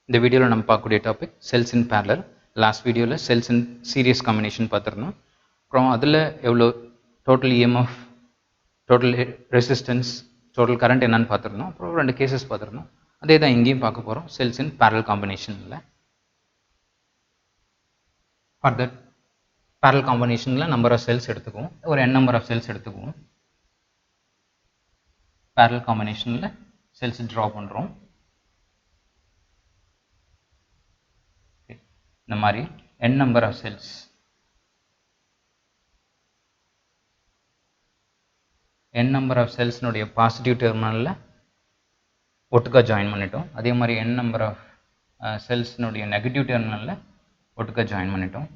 இந்த வீடியோவில் நம்ம பார்க்கக்கூடிய topic cells in parallel. Last வீடியோவில் செல்ஸ் இன் சீரியஸ் காம்பினேஷன் பார்த்துருந்தோம். அப்புறம் அதில் எவ்வளோ total EMF, total resistance, total current என்னன்னு பார்த்துருந்தோம். அப்புறம் 2 கேசஸ் பார்த்துருந்தோம். அதே தான் இங்கேயும் பார்க்க போகிறோம் செல்ஸ் இன் பேரலல் காம்பினேஷனில். ஃபார் தட் பேரலல் காம்பினேஷனில் நம்பர் ஆஃப் செல்ஸ் எடுத்துக்குவோம், ஒரு n நம்பர் ஆஃப் செல்ஸ் எடுத்துக்குவோம். பேரலல் காம்பினேஷனில் செல்ஸ் ட்ரா பண்ணுறோம். இந்த மாதிரி n number of cells, n number of cells நுடைய பாசிட்டிவ் டெர்மினலில் ஒட்டுக்கா ஜாயின் பண்ணிட்டோம். அதே மாதிரி n number of cells நுடைய நெகட்டிவ் டெர்மினலில் ஒட்டுக்கா ஜாயின் பண்ணிட்டோம்.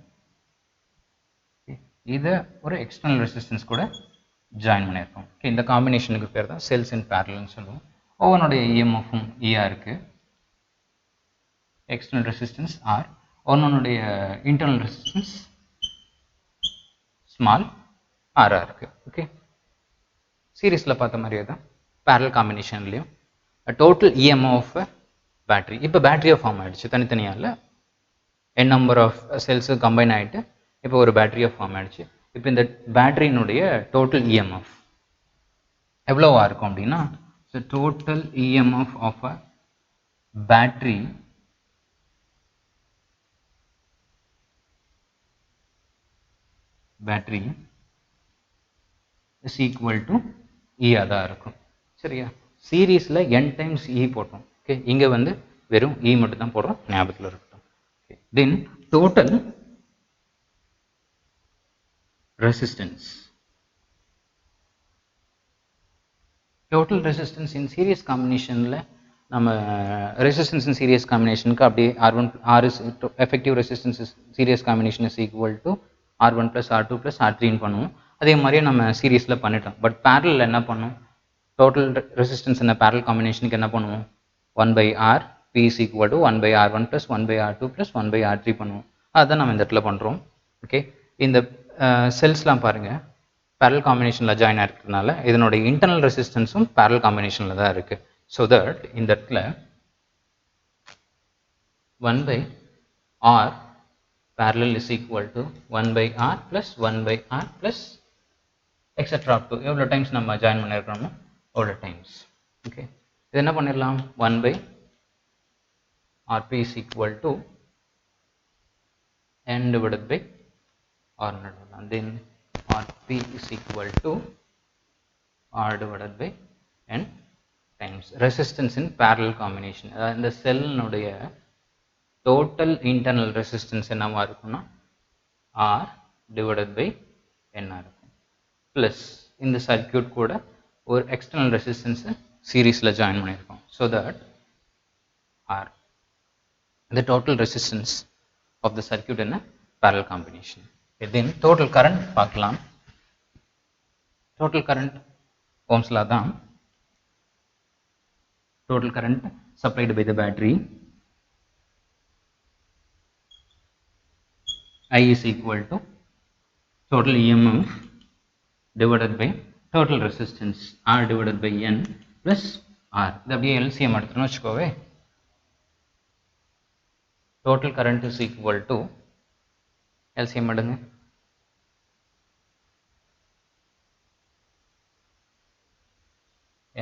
இதை ஒரு எக்ஸ்டர்னல் ரெசிஸ்டன்ஸ் கூட ஜாயின் பண்ணியிருக்கோம். இந்த காம்பினேஷனுக்கு பேர் தான் செல்ஸ் இன் பேரலல்னு சொல்லுவோம். ஒவ்வொன்றுடைய இஎம்எஃப்பும் ஈஆர் இருக்குது, எக்ஸ்டர்னல் ரெசிஸ்டன்ஸ் ஆர், ஒன்னுடைய இன்டர்னல் ரெசிஸ்டன்ஸ் ஸ்மால் ஆரா இருக்கு. ஓகே, சீரீஸில் பார்த்த மாதிரியே தான் பேரலல் காம்பினேஷன்லையும் டோட்டல் இஎம்எஃப் ஆஃப் பேட்டரி. இப்போ பேட்டரியாக ஃபார்ம் ஆகிடுச்சு, தனித்தனியாக இல்லை, n number of cells combine ஆகிட்டு இப்போ ஒரு பேட்டரியாக ஃபார்ம் ஆகிடுச்சு. இப்போ இந்த பேட்டரியினுடைய டோட்டல் இஎம்எஃப் எவ்வளோவா இருக்கும் அப்படின்னா, so total EMF of a battery is equal to E தான் இருக்கும். சரியா, சீரீஸில் n டைம்ஸ் E போட்டோம். ஓகே, இங்கே வந்து வெறும் E மட்டும் தான் போடுறோம், ஞாபகத்தில் இருக்கட்டும். Then total resistance, total resistance in series காம்பினேஷனில் நம்ம ரெசிஸ்டன்ஸ் இன் சீரியஸ் காம்பினேஷனுக்கு அப்படியே R1 R is effective resistance series combination is equal to R1 plus R2 plus R3 பண்ணுவோம். அதே மாதிரியே நம்ம சீரீஸில் பண்ணிட்டோம். பட் பேரலில் என்ன பண்ணும், டோட்டல் ரெசிஸ்டன்ஸ் இந்த பேரல் காம்பினேஷனுக்கு என்ன பண்ணுவோம், 1/R P is equal to 1/R1 plus 1/R2 plus 1/R3 பண்ணுவோம். அதுதான் நம்ம இந்த இடத்துல பண்ணுறோம். ஓகே, இந்த செல்ஸ்லாம் பாருங்கள் பேரல் காம்பினேஷனில் ஜாயின் ஆகிருக்கிறதுனால இதனுடைய இன்டர்னல் ரெசிஸ்டன்ஸும் பேரல் காம்பினேஷனில் தான் இருக்குது. ஸோ தட் இந்த இடத்துல 1/R parallel is equal to 1/R plus 1/R plus etc. up to எவ்வளோ டைம்ஸ் நம்ம ஜாயின் பண்ணியிருக்கிறோமோ அவ்வளோ டைம்ஸ். ஓகே, இது என்ன பண்ணிடலாம், 1/RP is equal to n divided by R and then RP is equal to R divided by n times resistance in parallel combination. அதாவது இந்த செல்னுடைய total internal resistance என்னவா இருக்கும்னா R divided by n இருக்கும். Plus இந்த circuit கூட ஒரு external ரெசிஸ்டன்ஸை சீரீஸில் join பண்ணியிருக்கோம். So that R the total resistance of the circuit in a parallel combination. Then total current பார்க்கலாம். total current Ohm's law தான். total current supplied by the battery I is equal to total EMF divided by total resistance R divided by N plus R. இது அப்படியே LCM எடுத்துன்னு வச்சுக்கோவே. total current is equal to LCM எடுங்க,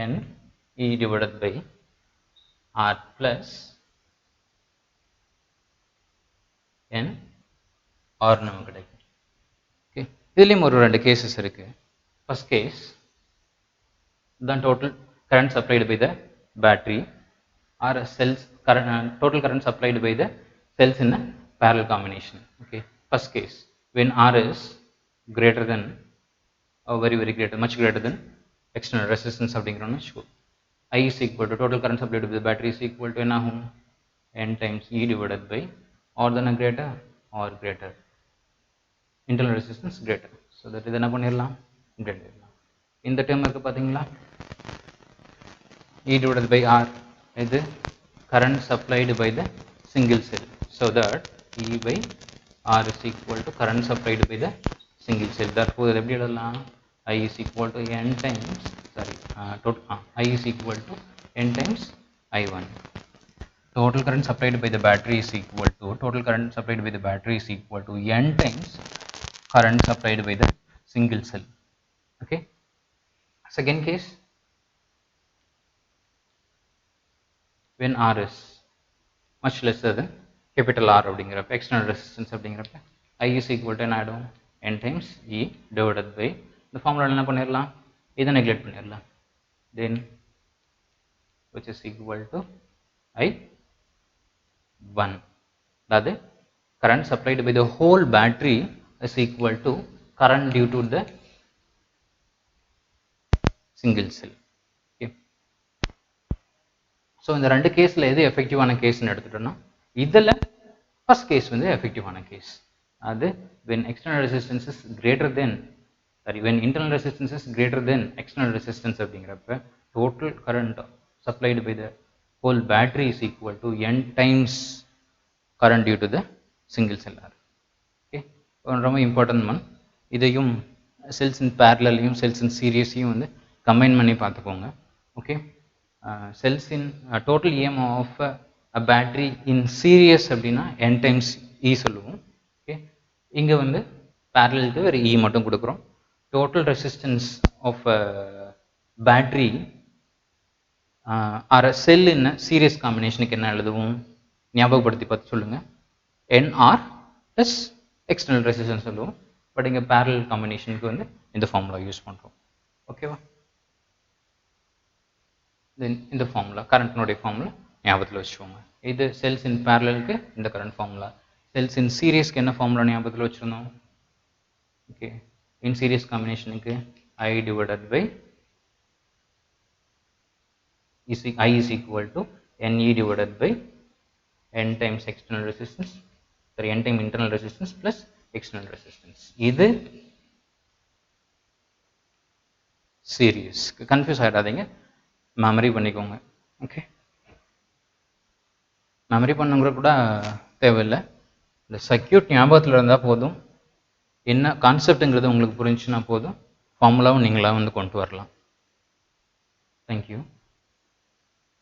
N E divided by R plus N R நமக்கு கிடைக்கும். Okay, இதுலேயும் ஒரு 2 cases இருக்குது. First case தான் total current supplied by the battery or cells current, total current supplied by the cells in a parallel combination. Okay, first case when R is greater than or very greater, much greater than external resistance அப்படிங்கிறோம்னு வச்சுக்கோ. I is equal to total current supplied by the battery is equal to என்ன ஆகும், n times E divided by or than a greater or greater internal resistance greater. So that இது என்ன பண்ணிடலாம், greater. இந்த term இருக்குது பார்த்தீங்களா, E divided by R இது current supplied by the single cell. So that E by R is equal to current supplied by the single cell. Therefore எப்படி எழுதலாம், I is equal to n times I is equal to n times I1. total current supplied by the battery is equal to total current supplied by the battery is equal to n times current supplied by the single cell. Okay. Second case, when R is much lesser than capital R அப்படிங்கிறப்ப external resistance அப்படிங்கிறப்ப I is equal to என்ன ஆகிடும் n times E divided by இந்த formula என்ன பண்ணிடலாம், இதை neglect பண்ணிடலாம், then which is equal to I1. அதாவது current supplied by the whole battery is equal to current due to the single cell. Okay. So இந்த ரெண்டு கேஸில் எது எஃபெக்டிவான கேஸ்ன்னு எடுத்துட்டோம்னா இதில் ஃபர்ஸ்ட் கேஸ் வந்து எஃபெக்டிவான கேஸ். அது when external resistance is greater than when internal resistance is greater than external resistance அப்படிங்கிறப்ப total current supplied by the whole battery is equal to n times current due to the single cell R. Okay. ரொம்ப important one. இதையும் cells இன் பேரலையும் cells இன் சீரியஸையும் வந்து combine பண்ணி பார்த்துக்கோங்க. Okay. cells in total EM of a battery in series அப்படின்னா n times E சொல்லுவோம். Okay. இங்கே வந்து பேரலுக்கு ஒரு E மட்டும் கொடுக்குறோம். total resistance of a battery or a cell in a series combinationக்கு என்ன எழுதுவோம், ஞாபகப்படுத்தி பார்த்து சொல்லுங்க. NR plus external resistance சொல்லுவோம். பட் இங்கே parallel combinationக்கு வந்து இந்த ஃபார்முலா யூஸ் பண்ணுறோம். ஓகேவா. தென் இந்த ஃபார்முலா கரண்ட்னுடைய ஃபார்முலா ஞாபகத்தில் வச்சுக்கோங்க. இது செல்ஸ் இன் பேரலுக்கு இந்த கரண்ட் ஃபார்முலா, செல்ஸ் இன் சீரியஸ்க்கு என்ன ஃபார்முலா ஞாபகத்தில் வச்சுருந்தோம். ஓகே. இன் சீரியஸ் காம்பினேஷனுக்கு I divided by I is equal to NE divided by n times external resistance, sorry n time internal resistance plus external resistance. இது serious. Confuse ஆகிடாதீங்க, memory பண்ணிக்கோங்க. Okay. Memory பண்ணுங்கிற கூட தேவையில்லை, இந்த circuit ஞாபகத்தில் இருந்தால் போதும், என்ன கான்செப்ட்டுங்கிறது உங்களுக்கு புரிஞ்சுன்னா போதும், ஃபார்முலாவும் நீங்களாக வந்து கொண்டு வரலாம். தேங்க்யூ.